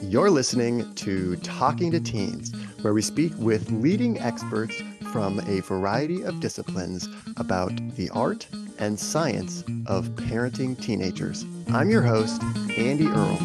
You're listening to Talking to Teens, where we speak with leading experts from a variety of disciplines about the art and science of parenting teenagers. I'm your host, Andy Earle.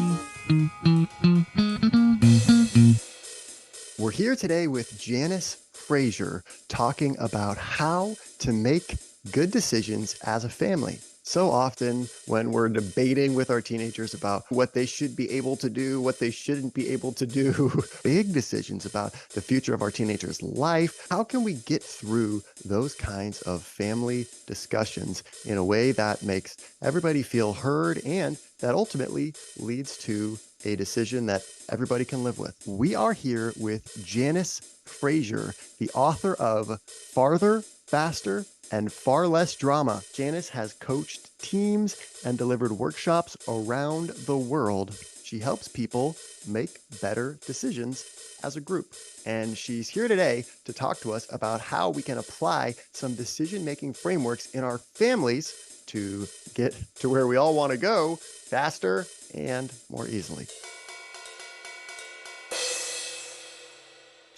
We're here today with Janice Fraser talking about how to make good decisions as a family. So often when we're debating with our teenagers about what they should be able to do, what they shouldn't be able to do, big decisions about the future of our teenagers' life, how can we get through those kinds of family discussions in a way that makes everybody feel heard and that ultimately leads to a decision that everybody can live with? We are here with Janice Fraser, the author of Farther, Faster, and Far Less Drama. Janice has coached teams and delivered workshops around the world. She helps people make better decisions as a group. And she's here today to talk to us about how we can apply some decision-making frameworks in our families to get to where we all want to go faster and more easily.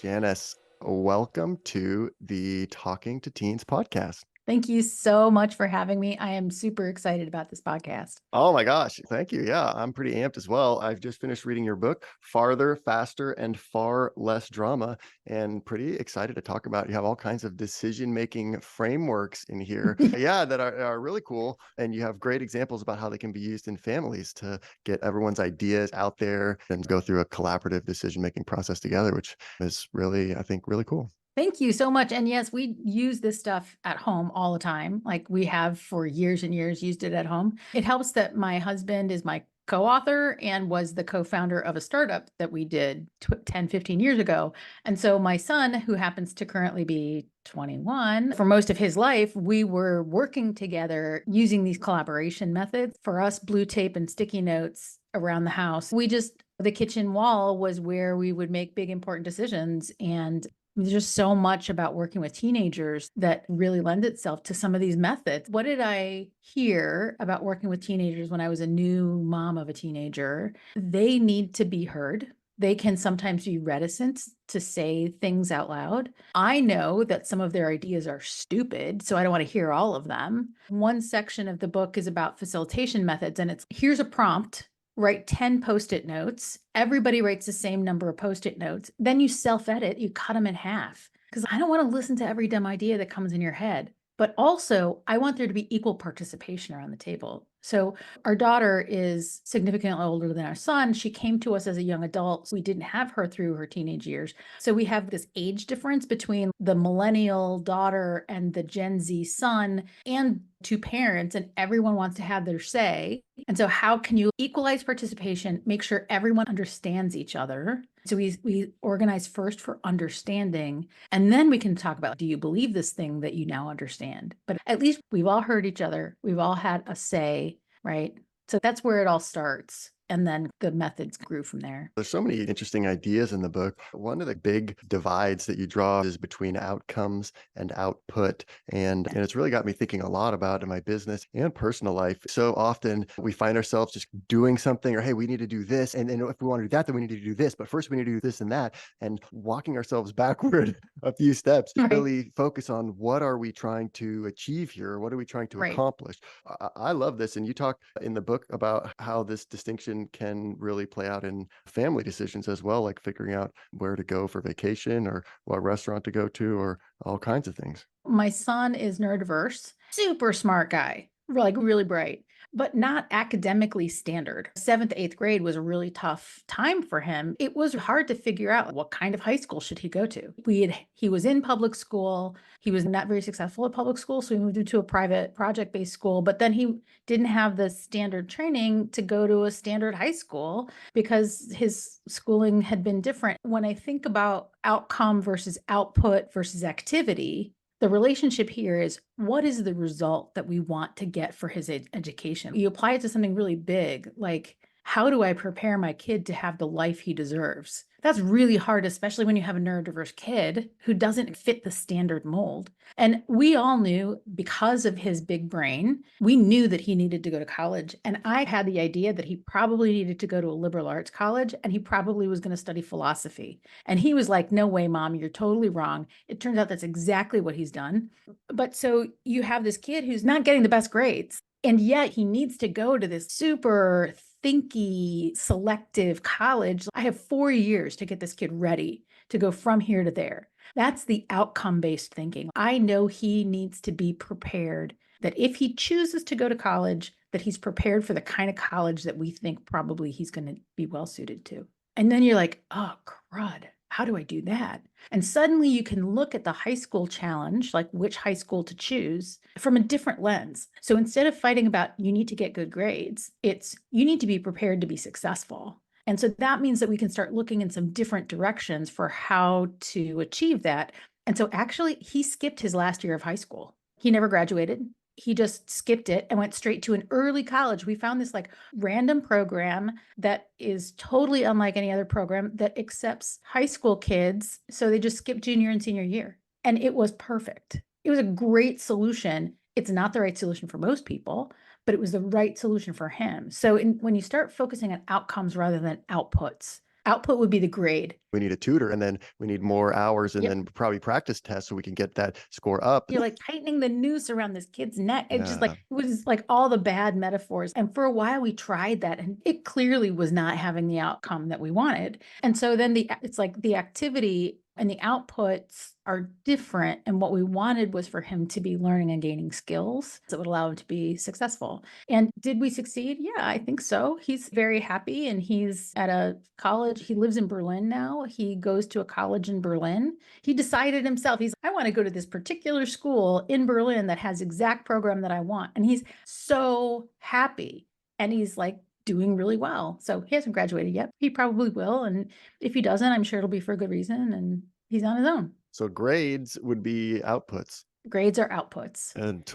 Janice, welcome to the Talking to Teens podcast. Thank you so much for having me. I am super excited about this podcast. Oh my gosh. Thank you. Yeah, I'm pretty amped as well. I've just finished reading your book, Farther, Faster, and Far Less Drama, and pretty excited to talk about. You have all kinds of decision-making frameworks in here. Yeah, that are really cool. And you have great examples about how they can be used in families to get everyone's ideas out there and go through a collaborative decision-making process together, which is really, I think, really cool. Thank you so much. And yes, we use this stuff at home all the time. Like we have for years and years used it at home. It helps that my husband is my co-author and was the co-founder of a startup that we did 10, 15 years ago. And so my son, who happens to currently be 21, for most of his life, we were working together using these collaboration methods. For us, blue tape and sticky notes around the house. The kitchen wall was where we would make big, important decisions. And there's just so much about working with teenagers that really lends itself to some of these methods. What did I hear about working with teenagers when I was a new mom of a teenager? They need to be heard. They can sometimes be reticent to say things out loud. I know that some of their ideas are stupid, so I don't want to hear all of them. One section of the book is about facilitation methods, and here's a prompt. Write 10 Post-it notes. Everybody writes the same number of Post-it notes. Then you self-edit, you cut them in half. Because I don't want to listen to every dumb idea that comes in your head. But also, I want there to be equal participation around the table. So our daughter is significantly older than our son. She came to us as a young adult. So we didn't have her through her teenage years. So we have this age difference between the millennial daughter and the Gen Z son and two parents, and everyone wants to have their say. And so how can you equalize participation, make sure everyone understands each other? So we organize first for understanding, and then we can talk about, do you believe this thing that you now understand? But at least we've all heard each other. We've all had a say, right? So that's where it all starts. And then the methods grew from there. There's so many interesting ideas in the book. One of the big divides that you draw is between outcomes and output. And it's really got me thinking a lot about in my business and personal life. So often we find ourselves just doing something or, hey, we need to do this. And then if we want to do that, then we need to do this. But first we need to do this and that. And walking ourselves backward a few steps, Right. really focus on what are we trying to achieve here? What are we trying to Right. accomplish? I love this. And you talk in the book about how this distinction can really play out in family decisions as well, like figuring out where to go for vacation or what restaurant to go to or all kinds of things. My son is neurodiverse, super smart guy, like really bright, but not academically standard. 7th, 8th grade was a really tough time for him. It was hard to figure out what kind of high school should he go to. He was in public school. He was not very successful at public school, so he moved into a private project-based school, but then he didn't have the standard training to go to a standard high school because his schooling had been different. When I think about outcome versus output versus activity, the relationship here is, what is the result that we want to get for his education? You apply it to something really big, like How do I prepare my kid to have the life he deserves? That's really hard, especially when you have a neurodiverse kid who doesn't fit the standard mold. And we all knew, because of his big brain, we knew that he needed to go to college. And I had the idea that he probably needed to go to a liberal arts college and he probably was going to study philosophy. And he was like, "No way, mom, you're totally wrong." It turns out that's exactly what he's done. But so you have this kid who's not getting the best grades, and yet he needs to go to this super thinky, selective college. I have 4 years to get this kid ready to go from here to there. That's the outcome-based thinking. I know he needs to be prepared that if he chooses to go to college, that he's prepared for the kind of college that we think probably he's going to be well suited to. And then you're like, oh, crud, how do I do that? And suddenly you can look at the high school challenge, like which high school to choose, from a different lens. So instead of fighting about you need to get good grades, it's you need to be prepared to be successful. And so that means that we can start looking in some different directions for how to achieve that. And so actually, he skipped his last year of high school. He never graduated. He just skipped it and went straight to an early college. We found this like random program that is totally unlike any other program that accepts high school kids. So they just skip junior and senior year. And it was perfect. It was a great solution. It's not the right solution for most people, but it was the right solution for him. So when you start focusing on outcomes rather than outputs, output would be the grade. We need a tutor, and then we need more hours, and Yep. then probably practice tests so we can get that score up. You're like tightening the noose around this kid's neck. It just like Yeah. it was like all the bad metaphors. And for a while we tried that and it clearly was not having the outcome that we wanted. And so then it's like the activity and the outputs are different. And what we wanted was for him to be learning and gaining skills that would allow him to be successful. And did we succeed? Yeah, I think so. He's very happy and he's at a college. He lives in Berlin now. He goes to a college in Berlin. He decided himself, I want to go to this particular school in Berlin that has exact program that I want. And he's so happy. And he's like doing really well. So he hasn't graduated yet. He probably will. And if he doesn't, I'm sure it'll be for a good reason. And he's on his own. So grades would be outputs, Grades are outputs. and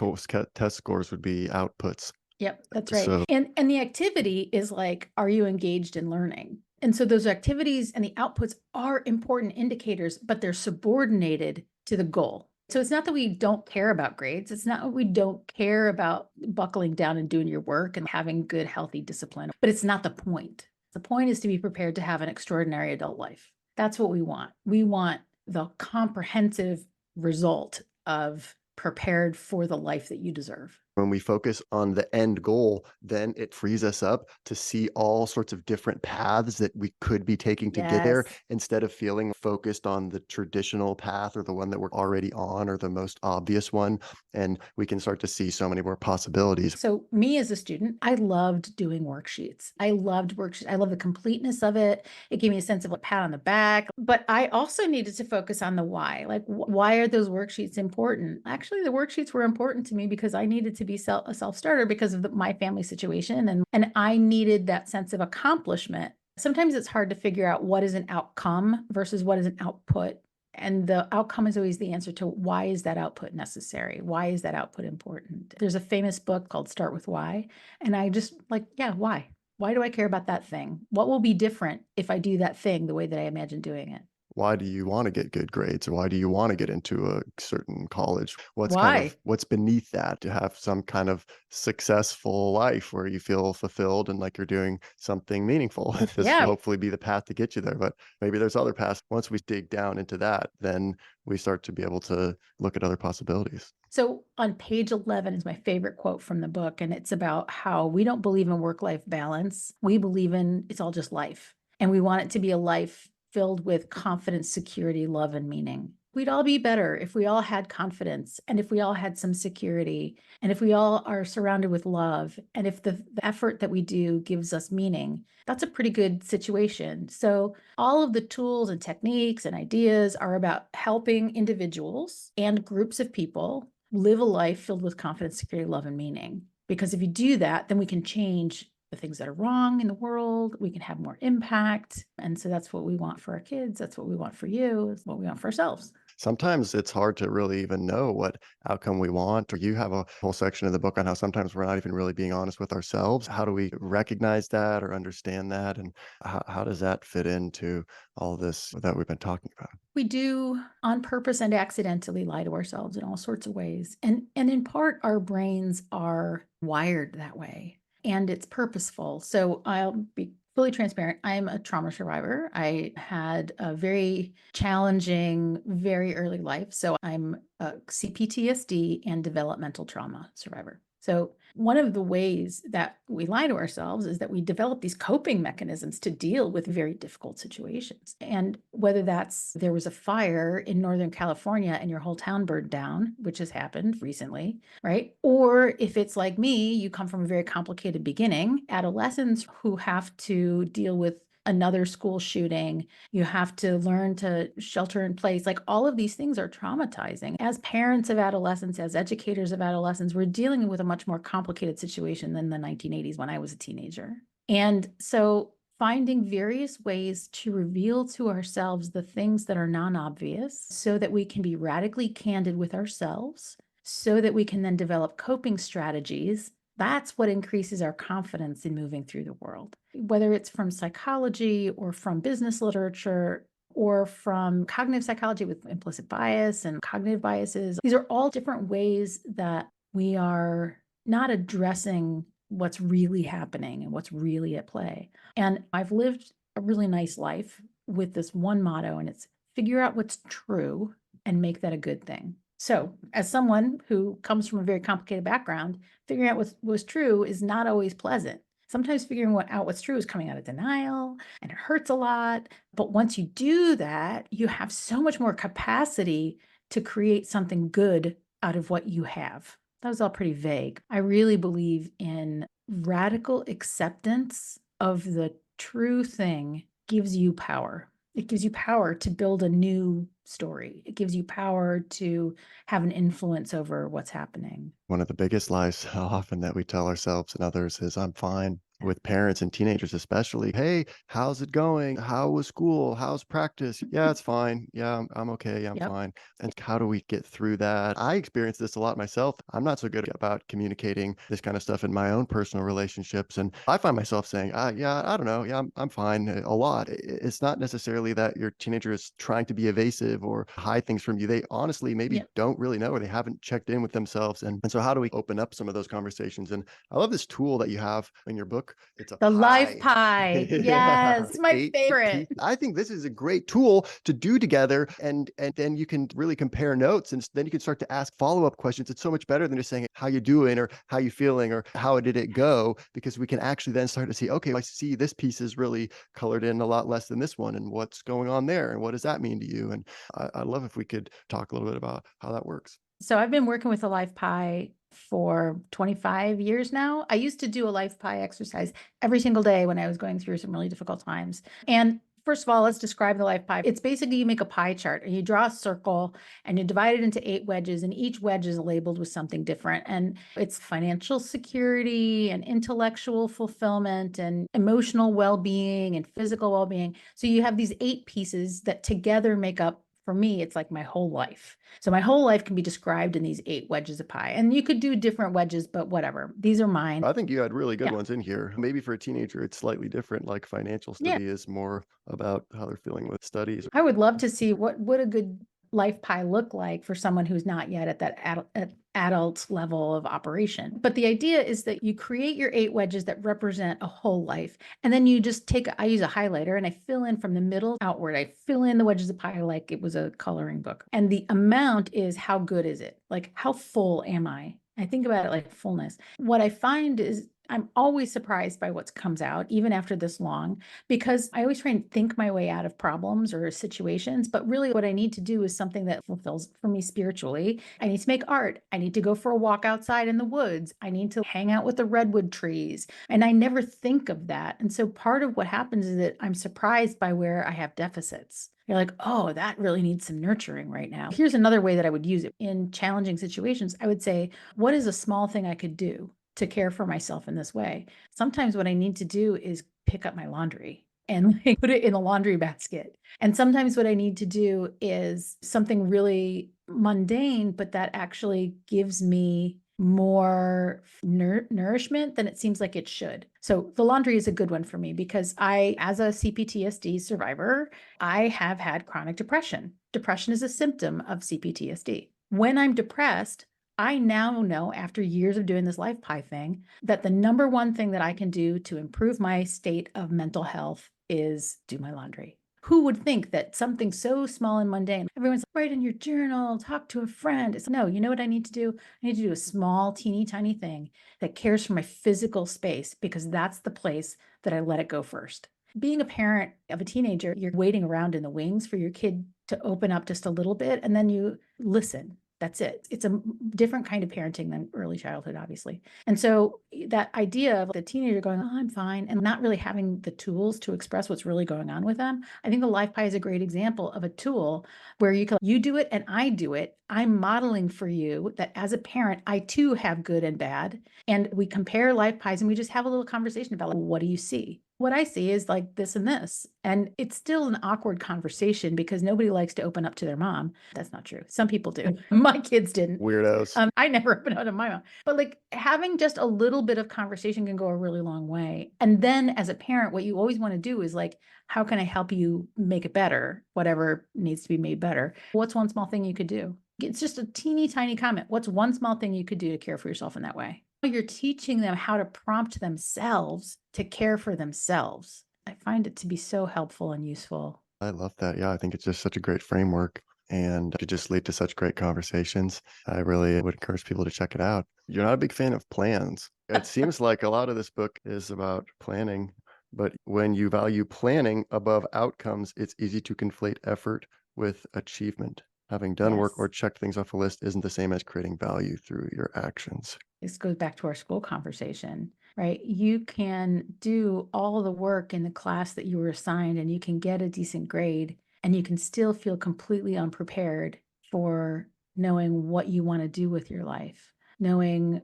test scores would be outputs. Yep, that's right. So And the activity is like, are you engaged in learning? And so those activities and the outputs are important indicators, but they're subordinated to the goal. So it's not that we don't care about grades. It's not that we don't care about buckling down and doing your work and having good, healthy discipline, but it's not the point. The point is to be prepared to have an extraordinary adult life. That's what we want. We want the comprehensive result of prepared for the life that you deserve. when we focus on the end goal, then it frees us up to see all sorts of different paths that we could be taking to get there, Yes. instead of feeling focused on the traditional path or the one that we're already on or the most obvious one. And we can start to see so many more possibilities. So me as a student, I loved doing worksheets. I loved worksheets. I love the completeness of it. It gave me a sense of a pat on the back, but I also needed to focus on the why. Like, why are those worksheets important? Actually, the worksheets were important to me because I needed to be a self-starter because of my family situation. And I needed that sense of accomplishment. Sometimes it's hard to figure out what is an outcome versus what is an output. And the outcome is always the answer to why is that output necessary? Why is that output important? There's a famous book called Start With Why. And I just like, yeah, why? Why do I care about that thing? What will be different if I do that thing the way that I imagine doing it? Why do you want to get good grades? Or why do you want to get into a certain college? Why? What's beneath that to have some kind of successful life where you feel fulfilled and like you're doing something meaningful? This will Yeah. hopefully be the path to get you there, but maybe there's other paths. Once we dig down into that, then we start to be able to look at other possibilities. So on page 11 is my favorite quote from the book. And it's about how we don't believe in work-life balance. We believe in it's all just life. And we want it to be a life filled with confidence, security, love, and meaning. We'd all be better if we all had confidence and if we all had some security and if we all are surrounded with love and if the effort that we do gives us meaning. That's a pretty good situation. So all of the tools and techniques and ideas are about helping individuals and groups of people live a life filled with confidence, security, love, and meaning. Because if you do that, then we can change the things that are wrong in the world. We can have more impact. And so that's what we want for our kids. That's what we want for you. It's what we want for ourselves. Sometimes it's hard to really even know what outcome we want. Or you have a whole section in the book on how sometimes we're not even really being honest with ourselves. How do we recognize that or understand that? And how does that fit into all this that we've been talking about? We do on purpose and accidentally lie to ourselves in all sorts of ways. And in part our brains are wired that way and it's purposeful. So I'll be fully transparent. I'm a trauma survivor. I had a very challenging, very early life. So I'm a CPTSD and developmental trauma survivor. So one of the ways that we lie to ourselves is that we develop these coping mechanisms to deal with very difficult situations. And whether that's there was a fire in Northern California and your whole town burned down, which has happened recently, right? Or if it's like me, you come from a very complicated beginning, adolescents who have to deal with another school shooting, you have to learn to shelter in place. Like all of these things are traumatizing. As parents of adolescents, as educators of adolescents, we're dealing with a much more complicated situation than the 1980s when I was a teenager. And so finding various ways to reveal to ourselves the things that are non-obvious so that we can be radically candid with ourselves, so that we can then develop coping strategies. That's what increases our confidence in moving through the world. Whether it's from psychology or from business literature or from cognitive psychology with implicit bias and cognitive biases, these are all different ways that we are not addressing what's really happening and what's really at play. And I've lived a really nice life with this one motto, and it's figure out what's true and make that a good thing. So, as someone who comes from a very complicated background, figuring out what was true is not always pleasant. Sometimes figuring out what's true is coming out of denial and it hurts a lot. But once you do that, you have so much more capacity to create something good out of what you have. That was all pretty vague. I really believe in radical acceptance of the true thing gives you power. It gives you power to build a new story. It gives you power to have an influence over what's happening. One of the biggest lies often that we tell ourselves and others is, I'm fine. With parents and teenagers, especially. Hey, how's it going? How was school? How's practice? Yeah, it's fine. Yeah, I'm okay. Yeah, I'm Yep. fine. And how do we get through that? I experience this a lot myself. I'm not so good about communicating this kind of stuff in my own personal relationships. And I find myself saying, yeah, I don't know. Yeah, I'm fine a lot. It's not necessarily that your teenager is trying to be evasive or hide things from you. They honestly maybe Yep. don't really know or they haven't checked in with themselves. And so how do we open up some of those conversations? And I love this tool that you have in your book. It's a The life pie. pie. Yes, Yeah, it's my 8 favorite. piece. I think this is a great tool to do together, and then you can really compare notes, and then you can start to ask follow-up questions. It's so much better than just saying, "How you doing?" or "How you feeling?" or "How did it go?" Because we can actually then start to see, "Okay, I see this piece is really colored in a lot less than this one, and what's going on there, and what does that mean to you?" And I love if we could talk a little bit about how that works. So I've been working with a life pie for 25 years now. I used to do a life pie exercise every single day when I was going through some really difficult times. And first of all, let's describe the life pie. It's basically you make a pie chart and you draw a circle and you divide it into 8 wedges, and each wedge is labeled with something different. And it's financial security and intellectual fulfillment and emotional well-being and physical well-being. So you have these 8 pieces that together make up, for me, it's like my whole life. So my whole life can be described in these 8 wedges of pie. And you could do different wedges, but whatever. These are mine. I think you had really good Yeah. ones in here. Maybe for a teenager, it's slightly different, like financial Yeah. study is more about how they're feeling with studies. I would love to see what would a good life pie look like for someone who's not yet at that adult level of operation. But the idea is that you create your 8 wedges that represent a whole life. And then you just take, I use a highlighter and I fill in from the middle outward. I fill in the wedges of pie like it was a coloring book. And the amount is how good is it? Like how full am I? I think about it like fullness. What I find is I'm always surprised by what comes out, even after this long, because I always try and think my way out of problems or situations. But really, what I need to do is something that fulfills for me spiritually. I need to make art. I need to go for a walk outside in the woods. I need to hang out with the redwood trees. And I never think of that. And so part of what happens is that I'm surprised by where I have deficits. You're like, oh, that really needs some nurturing right now. Here's another way that I would use it in challenging situations. I would say, what is a small thing I could do to care for myself in this way? Sometimes what I need to do is pick up my laundry. and like put it in the laundry basket. And sometimes what I need to do is something really mundane, but that actually gives me more nourishment than it seems like it should. So the laundry is a good one for me because as a CPTSD survivor, I have had chronic depression. Depression is a symptom of CPTSD. When I'm depressed, I now know after years of doing this life pie thing that the number one thing that I can do to improve my state of mental health is do my laundry. Who would think that something so small and mundane, everyone's like, write in your journal, talk to a friend. It's no, you know what I need to do? I need to do a small, teeny tiny thing that cares for my physical space because that's the place that I let it go first. Being a parent of a teenager, you're waiting around in the wings for your kid to open up just a little bit and then you listen. That's it. It's a different kind of parenting than early childhood, obviously. And so that idea of the teenager going, oh, I'm fine, and not really having the tools to express what's really going on with them. I think the Life Pie is a great example of a tool where you do it and I do it. I'm modeling for you that as a parent, I too have good and bad. And we compare life pies and we just have a little conversation about like, what do you see? What I see is like this and this. And it's still an awkward conversation because nobody likes to open up to their mom. That's not true. Some people do. My kids didn't. Weirdos. I never opened up to my mom. But like having just a little bit of conversation can go a really long way. And then as a parent, what you always want to do is like, how can I help you make it better? Whatever needs to be made better. What's one small thing you could do? It's just a teeny tiny comment. What's one small thing you could do to care for yourself in that way? You're teaching them how to prompt themselves to care for themselves. I find it to be so helpful and useful. I love that. Yeah, I think it's just such a great framework and it could just lead to such great conversations. I really would encourage people to check it out. You're not a big fan of plans. It seems like a lot of this book is about planning, but when you value planning above outcomes, it's easy to conflate effort with achievement. Having done work or Yes. checked things off a list isn't the same as creating value through your actions. This goes back to our school conversation, right? You can do all the work in the class that you were assigned and you can get a decent grade and you can still feel completely unprepared for knowing what you want to do with your life, knowing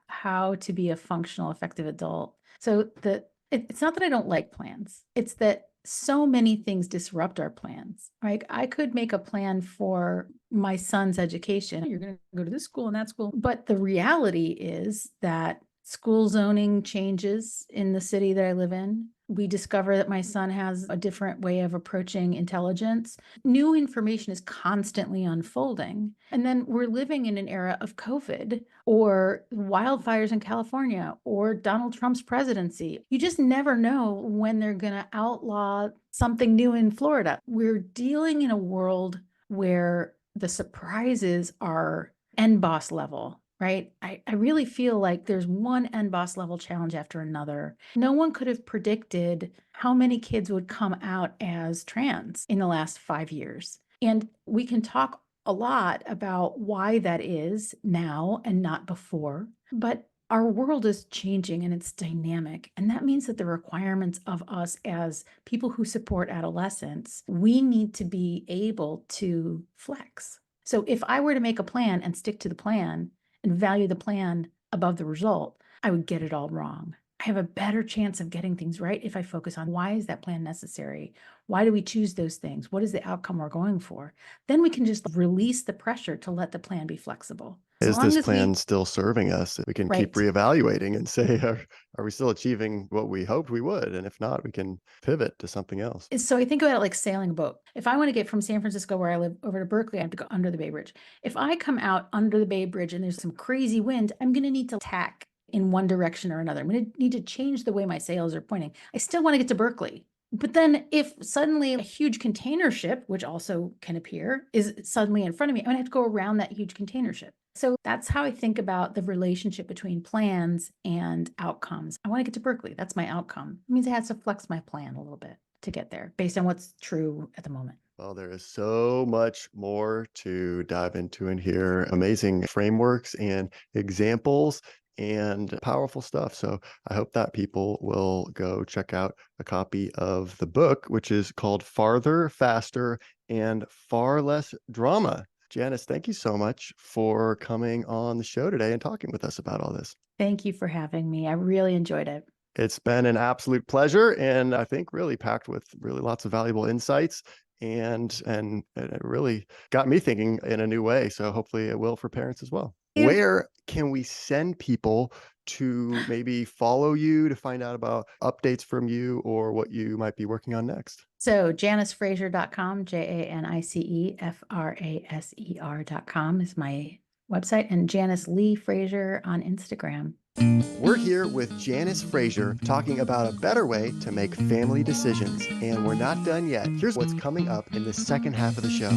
how to be a functional, effective adult. So it's not that I don't like plans. It's that so many things disrupt our plans. Right? I could make a plan for my son's education. You're going to go to this school and that school. But the reality is that school zoning changes in the city that I live in. We discover that my son has a different way of approaching intelligence. New information is constantly unfolding. And then we're living in an era of COVID or wildfires in California or Donald Trump's presidency. You just never know when they're going to outlaw something new in Florida. We're dealing in a world where the surprises are end boss level, right? I really feel like there's one end boss level challenge after another. No one could have predicted how many kids would come out as trans in the last 5 years. And we can talk a lot about why that is now and not before, but our world is changing and it's dynamic. And that means that the requirements of us as people who support adolescents, we need to be able to flex. So if I were to make a plan and stick to the plan and value the plan above the result, I would get it all wrong. I have a better chance of getting things right if I focus on why is that plan necessary? Why do we choose those things? What is the outcome we're going for? Then we can just release the pressure to let the plan be flexible. As Is long this as plan still serving us? We can keep right. reevaluating and say, are we still achieving what we hoped we would? And if not, we can pivot to something else. So I think about it like sailing a boat. If I want to get from San Francisco, where I live, over to Berkeley, I have to go under the Bay Bridge. If I come out under the Bay Bridge and there's some crazy wind, I'm going to need to tack in one direction or another. I'm going to need to change the way my sails are pointing. I still want to get to Berkeley. But then if suddenly a huge container ship, which also can appear, is suddenly in front of me, I'm going to have to go around that huge container ship. So that's how I think about the relationship between plans and outcomes. I want to get to Berkeley. That's my outcome. It means I have to flex my plan a little bit to get there based on what's true at the moment. Well, there is so much more to dive into in here. Amazing frameworks and examples and powerful stuff. So I hope that people will go check out a copy of the book, which is called Farther, Faster, and Far Less Drama. Janice, thank you so much for coming on the show today and talking with us about all this. Thank you for having me. I really enjoyed it. It's been an absolute pleasure, and I think really packed with really lots of valuable insights, and it really got me thinking in a new way. So hopefully it will for parents as well. Yeah. Where can we send people to maybe follow you to find out about updates from you or what you might be working on next? So janicefraser.com, JANICEFRASER.com is my website, and Janice Lee Fraser on Instagram. We're here with Janice Fraser talking about a better way to make family decisions. And we're not done yet. Here's what's coming up in the second half of the show.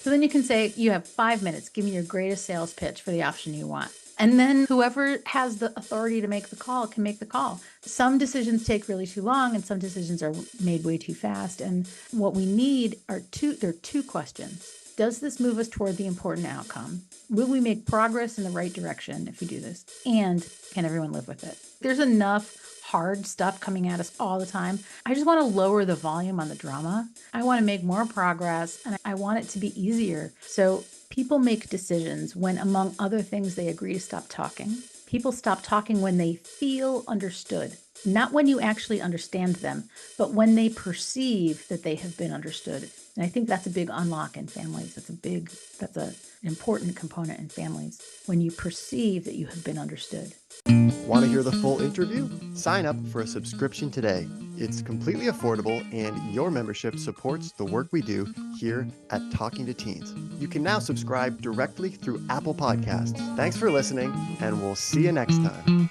So then you can say, you have 5 minutes. Give me your greatest sales pitch for the option you want. And then whoever has the authority to make the call can make the call. Some decisions take really too long and some decisions are made way too fast. And what we need are there are two questions. Does this move us toward the important outcome? Will we make progress in the right direction if we do this? And can everyone live with it? There's enough hard stuff coming at us all the time. I just want to lower the volume on the drama. I want to make more progress and I want it to be easier. So people make decisions when, among other things, they agree to stop talking. People stop talking when they feel understood, not when you actually understand them, but when they perceive that they have been understood. And I think that's a big unlock in families. That's an important component in families, when you perceive that you have been understood. Want to hear the full interview? Sign up for a subscription today. It's completely affordable, and your membership supports the work we do here at Talking to Teens. You can now subscribe directly through Apple Podcasts. Thanks for listening, and we'll see you next time.